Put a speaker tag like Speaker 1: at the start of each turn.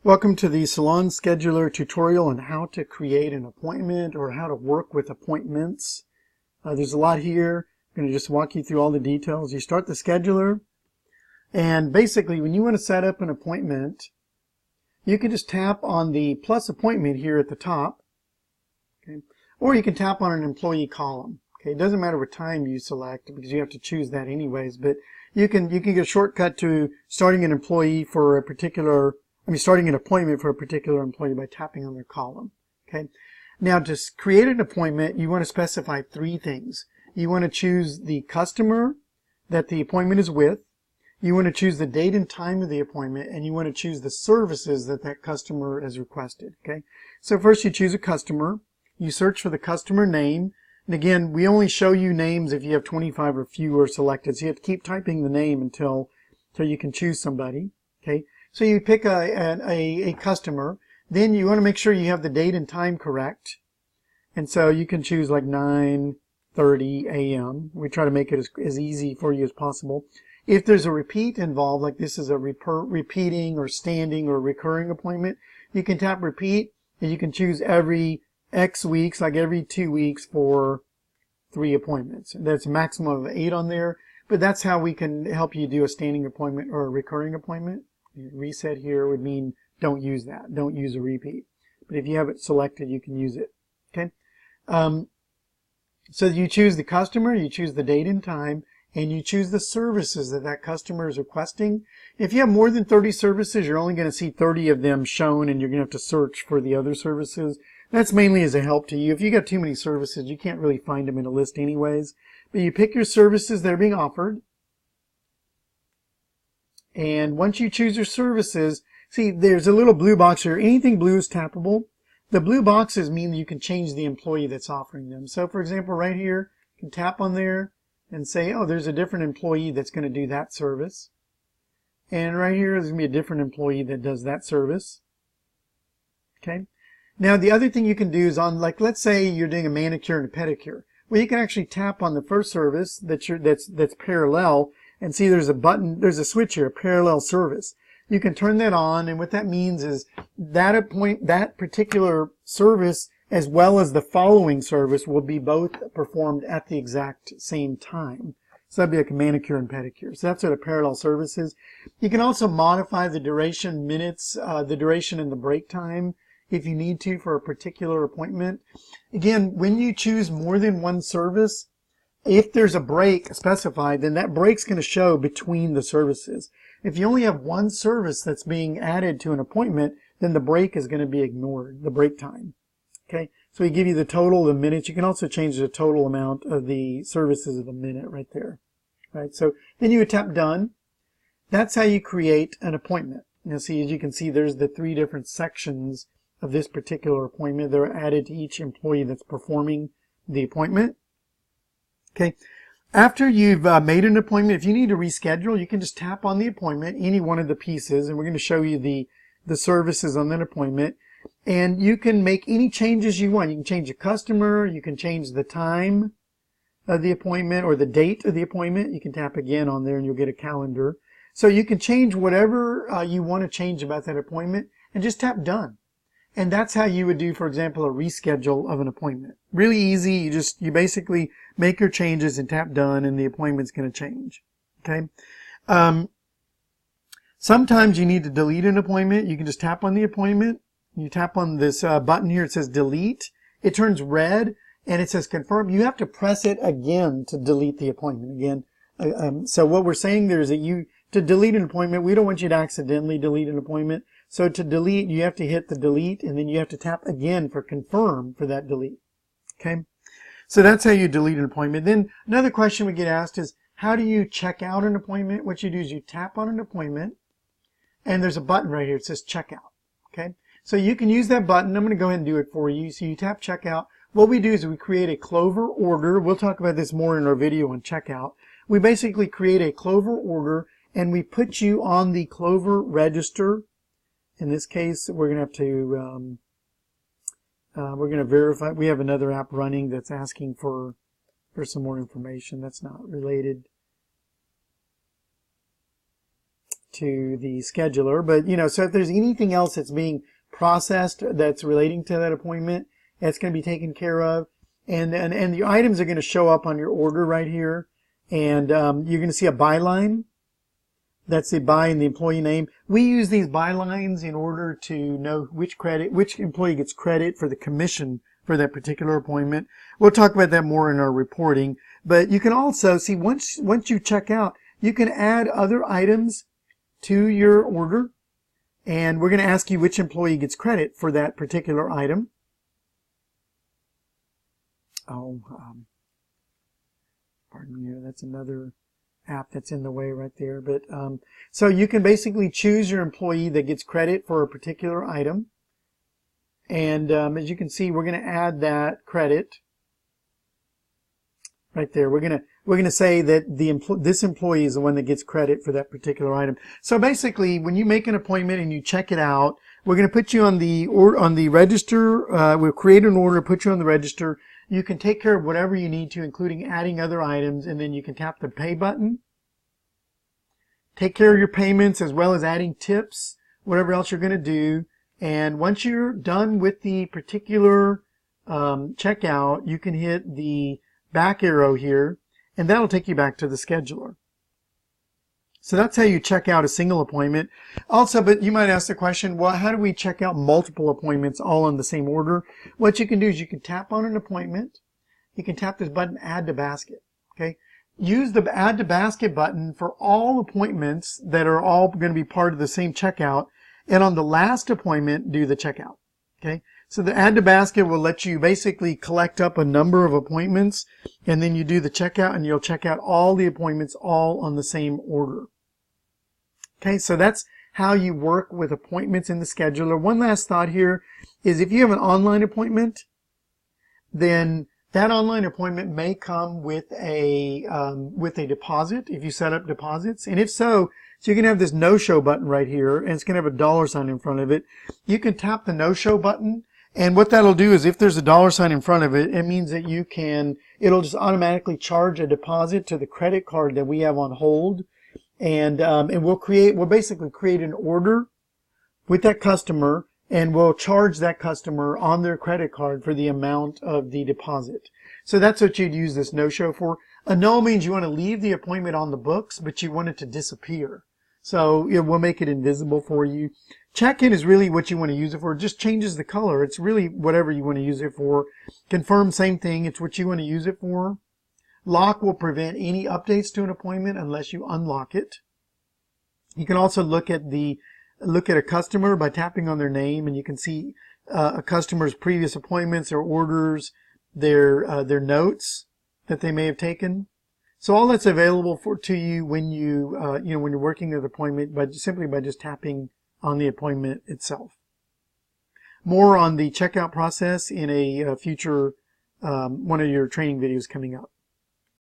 Speaker 1: Welcome to the Salon Scheduler tutorial on how to create an appointment or how to work with appointments. There's a lot here. I'm going to just walk you through all the details. You start the scheduler, and basically when you want to set up an appointment, you can just tap on the plus appointment here at the top, okay? Or you can tap on an employee column. Okay, it doesn't matter what time you select because you have to choose that anyways, but you can get a shortcut to starting an employee for a particular starting an appointment for a particular employee by tapping on their column. Okay. Now, to create an appointment, you want to specify three things. You want to choose the customer that the appointment is with. You want to choose the date and time of the appointment, and you want to choose the services that that customer has requested. Okay. So first, you choose a customer. You search for the customer name. And again, we only show you names if you have 25 or fewer selected. So you have to keep typing the name until you can choose somebody. Okay. So you pick a customer, then you want to make sure you have the date and time correct. And so you can choose like 9:30 a.m. We try to make it as easy for you as possible. If there's a repeat involved, like this is a repeating or standing or recurring appointment, you can tap repeat and you can choose every X weeks, like every 2 weeks for 3 appointments. That's a maximum of 8 on there, but that's how we can help you do a standing appointment or a recurring appointment. Reset here would mean don't use that. Don't use a repeat. But if you have it selected, you can use it. Okay. So you choose the customer, you choose the date and time, and you choose the services that that customer is requesting. If you have more than 30 services, you're only going to see 30 of them shown, and you're going to have to search for the other services. That's mainly as a help to you. If you got too many services, you can't really find them in a list anyways. But you pick your services that are being offered. And once you choose your services, see there's a little blue box here. Anything blue is tappable. The blue boxes mean you can change the employee that's offering them. So for example, right here, you can tap on there and say, oh, there's a different employee that's going to do that service. And right here, there's going to be a different employee that does that service. Okay. Now the other thing you can do is on, like, let's say you're doing a manicure and a pedicure. Well, you can actually tap on the first service that's parallel. And see, there's a button, there's a switch here, a parallel service. You can turn that on, and what that means is that particular service as well as the following service will be both performed at the exact same time. So that'd be like a manicure and pedicure. So that's what a parallel service is. You can also modify the duration, minutes, the duration and the break time if you need to for a particular appointment. Again, when you choose more than one service, if there's a break specified, then that break's going to show between the services. If you only have one service that's being added to an appointment, then the break is going to be ignored, the break time. Okay, so we give you the total of minutes. You can also change the total amount of the services of the minute right there. Right, so then you would tap done. That's how you create an appointment. Now see, as you can see, there's the 3 different sections of this particular appointment. They're added to each employee that's performing the appointment. Okay, after you've made an appointment, if you need to reschedule, you can just tap on the appointment, any one of the pieces, and we're going to show you the services on that appointment. And you can make any changes you want. You can change the customer, you can change the time of the appointment or the date of the appointment. You can tap again on there and you'll get a calendar. So you can change whatever you want to change about that appointment and just tap done. And that's how you would do, for example, a reschedule of an appointment. Really easy. You basically make your changes and tap done, and the appointment's going to change. Okay. Sometimes you need to delete an appointment. You can just tap on the appointment. You tap on this button here. It says delete. It turns red and it says confirm. You have to press it again to delete the appointment again. So what we're saying there is that to delete an appointment, we don't want you to accidentally delete an appointment. So to delete, you have to hit the delete, and then you have to tap again for confirm for that delete. Okay? So that's how you delete an appointment. Then another question we get asked is, how do you check out an appointment? What you do is you tap on an appointment, and there's a button right here. It says checkout. Okay? So you can use that button. I'm going to go ahead and do it for you. So you tap checkout. What we do is we create a Clover order. We'll talk about this more in our video on checkout. We basically create a Clover order, and we put you on the Clover register. In this case, we're going to have to, we're going to verify. We have another app running that's asking for some more information. That's not related to the scheduler. But, you know, so if there's anything else that's being processed that's relating to that appointment, that's going to be taken care of. And the items are going to show up on your order right here. And you're going to see a byline. That's the by and the employee name. We use these bylines in order to know which employee gets credit for the commission for that particular appointment. We'll talk about that more in our reporting. But you can also see once you check out, you can add other items to your order. And we're going to ask you which employee gets credit for that particular item. Pardon me, that's another app that's in the way right there. But so you can basically choose your employee that gets credit for a particular item. And as you can see, we're going to add that credit right there. We're going to say that this employee is the one that gets credit for that particular item. So basically, when you make an appointment and you check it out, we're going to put you on the register. We'll create an order, put you on the register. You can take care of whatever you need to, including adding other items, and then you can tap the pay button. Take care of your payments as well as adding tips, whatever else you're going to do. And once you're done with the particular checkout, you can hit the back arrow here, and that'll take you back to the scheduler. So that's how you check out a single appointment. Also, but you might ask the question, well, how do we check out multiple appointments all in the same order? What you can do is you can tap on an appointment. You can tap this button, Add to Basket. Okay. Use the Add to Basket button for all appointments that are all going to be part of the same checkout. And on the last appointment, do the checkout. Okay. So the Add to Basket will let you basically collect up a number of appointments, and then you do the checkout, and you'll check out all the appointments all on the same order. Okay, so that's how you work with appointments in the scheduler. One last thought here is if you have an online appointment, then that online appointment may come with a deposit if you set up deposits. And if so you're going to have this no-show button right here, and it's going to have a $sign in front of it. You can tap the no-show button, and what that'll do is if there's a $sign in front of it, it means that it'll just automatically charge a deposit to the credit card that we have on hold. And we'll basically create an order with that customer, and we'll charge that customer on their credit card for the amount of the deposit. So that's what you'd use this no-show for. A no means you want to leave the appointment on the books, but you want it to disappear. So we'll make it invisible for you. Check-in is really what you want to use it for. It just changes the color. It's really whatever you want to use it for. Confirm, same thing. It's what you want to use it for. Lock will prevent any updates to an appointment unless you unlock it. You can also look at a customer by tapping on their name, and you can see a customer's previous appointments, their orders, their notes that they may have taken. So all that's available to you when when you're working with an appointment, simply by just tapping on the appointment itself. More on the checkout process in a future one of your training videos coming up.